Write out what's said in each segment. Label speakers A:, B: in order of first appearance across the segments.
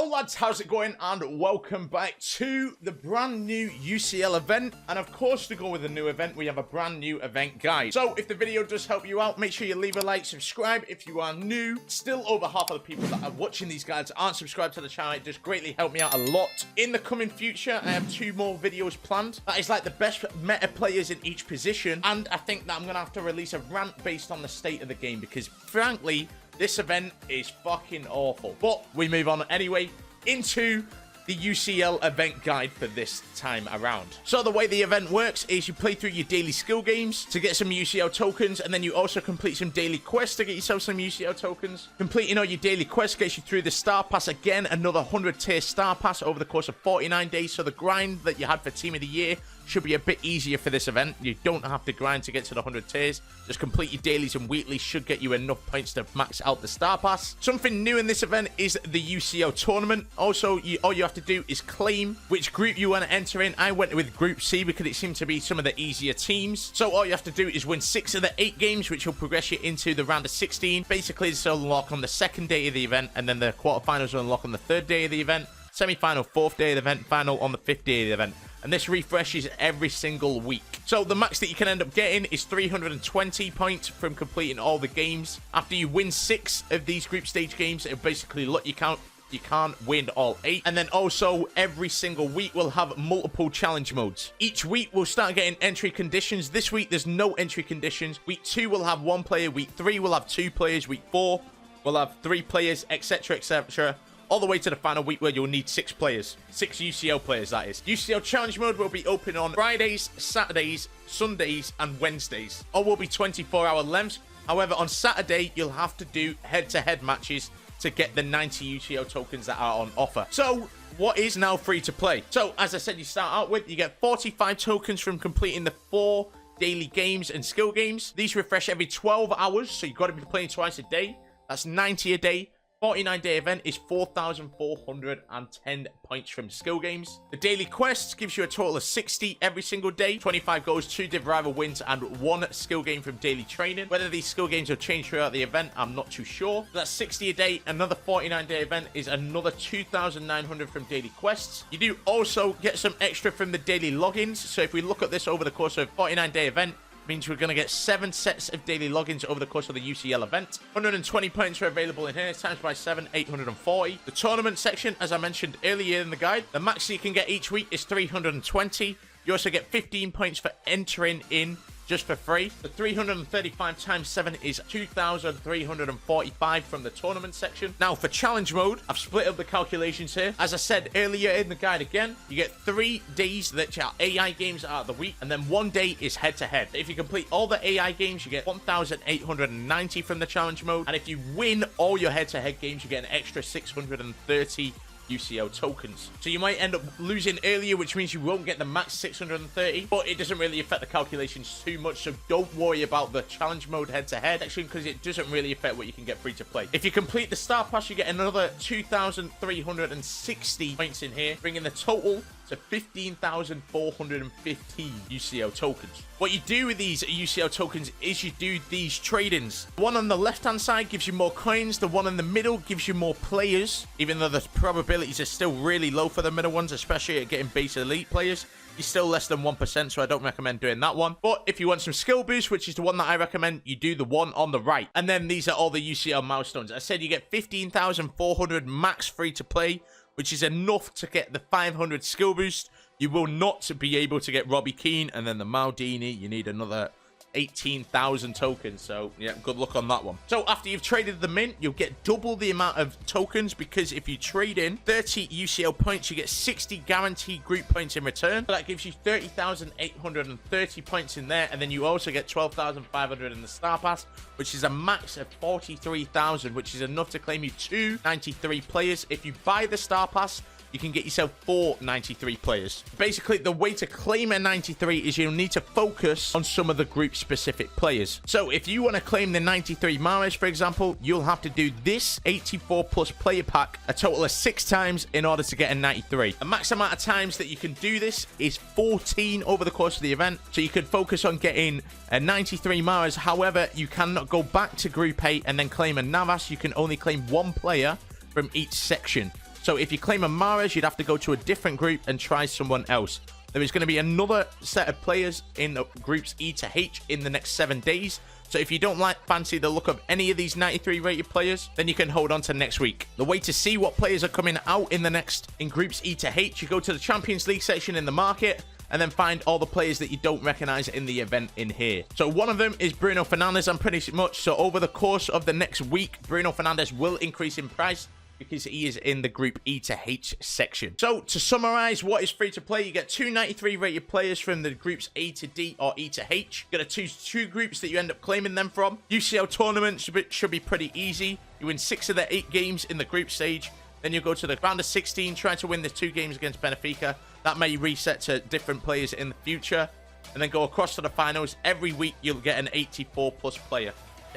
A: Yo lads, how's it going? And welcome back to the brand new UCL event. And of course, to go with the new event, we have a brand new event guide. So if the video does help you out, make sure you leave a like, subscribe if you are new. Still over half of the people that are watching these guides aren't subscribed to the channel. It does greatly help me out a lot. In the coming future, I have 2 more videos planned. That is like the best meta players in each position. And I think that I'm going to have to release a rant based on the state of the game because frankly, this event is fucking awful. But we move on anyway into the UCL event guide for this time around. So the way the event works is you play through your daily skill games to get some UCL tokens, and then you also complete some daily quests to get yourself some UCL tokens. Completing all your daily quests gets you through the star pass again, another 100 tier star pass over the course of 49 days. So the grind that you had for team of the year should be a bit easier for this event. You don't have to grind to get to the 100 tiers. Just complete your dailies and weeklies should get you enough points to max out the star pass. Something new in this event is the UCL tournament. Also, all you have to do is claim which group you want to enter in. I went with Group C because it seemed to be some of the easier teams. So all you have to do is win 6 of the 8 games, which will progress you into the round of 16. Basically, this will unlock on the 2nd day of the event, and then the quarterfinals will unlock on the 3rd day of the event. Semi-final, 4th day of the event, final on the 5th day of the event. And this refreshes every single week. So the max that you can end up getting is 320 points from completing all the games. After you win 6 of these group stage games, it'll basically let you count. You can't win all 8. And then also every single week we'll have multiple challenge modes. Each week we'll start getting entry conditions. This week there's no entry conditions. Week 2 we'll have 1 player. Week 3 we'll have 2 players. Week 4 we'll have 3 players, etc, etc. All the way to the final week where you'll need 6 players. 6 UCL players, that is. UCL challenge mode will be open on Fridays, Saturdays, Sundays, and Wednesdays. All will be 24-hour lengths. However, on Saturday, you'll have to do head-to-head matches to get the 90 UCL tokens that are on offer. So, what is now free to play? So, as I said, you start out with, you get 45 tokens from completing the 4 daily games and skill games. These refresh every 12 hours, so you've got to be playing twice a day. That's 90 a day. 49-day event is 4,410 points from skill games. The daily quests gives you a total of 60 every single day. 25 goals, 2 div rival wins, and 1 skill game from daily training. Whether these skill games will change throughout the event, I'm not too sure. So that's 60 a day. Another 49-day event is another 2,900 from daily quests. You do also get some extra from the daily logins. So if we look at this over the course of 49-day event, means we're going to get 7 sets of daily logins over the course of the UCL event. 120 points are available in here, times by 7, 840. The tournament section, as I mentioned earlier in the guide, the max you can get each week is 320. You also get 15 points for entering in just for free. The 335 times 7 is 2,345 from the tournament section. Now for challenge mode, I've split up the calculations here. As I said earlier in the guide again, you get 3 days that are AI games out of the week, and then 1 day is head-to-head. If you complete all the AI games, you get 1,890 from the challenge mode, and if you win all your head-to-head games, you get an extra 630 UCL tokens. So you might end up losing earlier, which means you won't get the max 630, but it doesn't really affect the calculations too much, so don't worry about the challenge mode head-to-head section because it doesn't really affect what you can get free to play. If you complete the star pass, you get another 2,360 points in here, bringing the total to 15,415 UCL tokens. What you do with these UCL tokens is you do these trade-ins. The one on the left-hand side gives you more coins. The one in the middle gives you more players, even though the probabilities are still really low for the middle ones, especially at getting base elite players. You're still less than 1%, so I don't recommend doing that one. But if you want some skill boost, which is the one that I recommend, you do the one on the right. And then these are all the UCL milestones. I said you get 15,400 max free to play, which is enough to get the 500 skill boost. You will not be able to get Robbie Keane, and then the Maldini, you need another 18,000 tokens. So yeah, good luck on that one. So after you've traded the mint, you'll get double the amount of tokens, because if you trade in 30 UCL points, you get 60 guaranteed group points in return. So that gives you 30,830 points in there, and then you also get 12,500 in the star pass, which is a max of 43,000, which is enough to claim you 2 93 players. If you buy the star pass, you can get yourself 4 93 players. Basically, the way to claim a 93 is you'll need to focus on some of the group-specific players. So if you want to claim the 93 Mahrez, for example, you'll have to do this 84+ player pack a total of 6 times in order to get a 93. The max amount of times that you can do this is 14 over the course of the event. So you could focus on getting a 93 Mahrez. However, you cannot go back to Group A and then claim a Navas. You can only claim 1 player from each section. So if you claim a Mahrez, you'd have to go to a different group and try someone else. There is going to be another set of players in groups E to H in the next 7 days. So if you don't fancy the look of any of these 93 rated players, then you can hold on to next week. The way to see what players are coming out in groups E to H, you go to the Champions League section in the market and then find all the players that you don't recognize in the event in here. So one of them is Bruno Fernandes, and pretty much so over the course of the next week, Bruno Fernandes will increase in price because he is in the group E to H section. So to summarize what is free to play, you get 2 93 rated players from the groups A to D or E to H. You got to choose 2 groups that you end up claiming them from. UCL tournaments should be pretty easy. You win 6 of the 8 games in the group stage. Then you go to the round of 16, try to win the 2 games against Benfica. That may reset to different players in the future. And then go across to the finals. Every week you'll get an 84 plus player.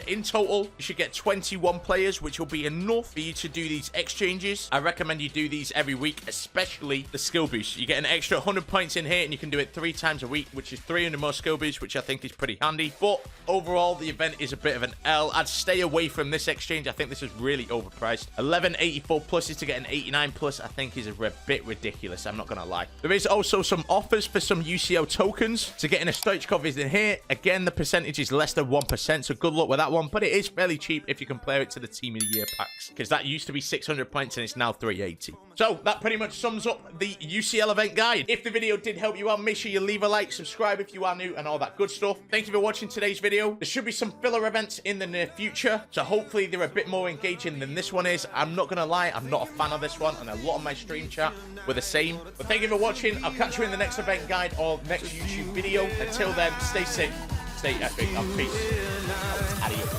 A: In total, you should get 21 players, which will be enough for you to do these exchanges. I recommend you do these every week, especially the skill boost. You get an extra 100 points in here, and you can do it 3 times a week, which is 300 more skill boosts, which I think is pretty handy. But overall, the event is a bit of an L. I'd stay away from this exchange. I think this is really overpriced. 11 84 pluses to get an 89 plus, I think is a bit ridiculous. I'm not going to lie. There is also some offers for some UCL tokens. So getting a Stoichkov is in here. Again, the percentage is less than 1%, so good luck with that one, but it is fairly cheap if you compare it to the Team of the Year packs, because that used to be 600 points and it's now 380. So that pretty much sums up the UCL event guide. If the video did help you out, make sure you leave a like, subscribe if you are new, and all that good stuff. Thank you for watching today's video. There should be some filler events in the near future, so hopefully they're a bit more engaging than this one is. I'm not gonna lie, I'm not a fan of this one, and a lot of my stream chat were the same. But thank you for watching. I'll catch you in the next event guide or next YouTube video. Until then, stay safe, stay epic, and peace. Adios.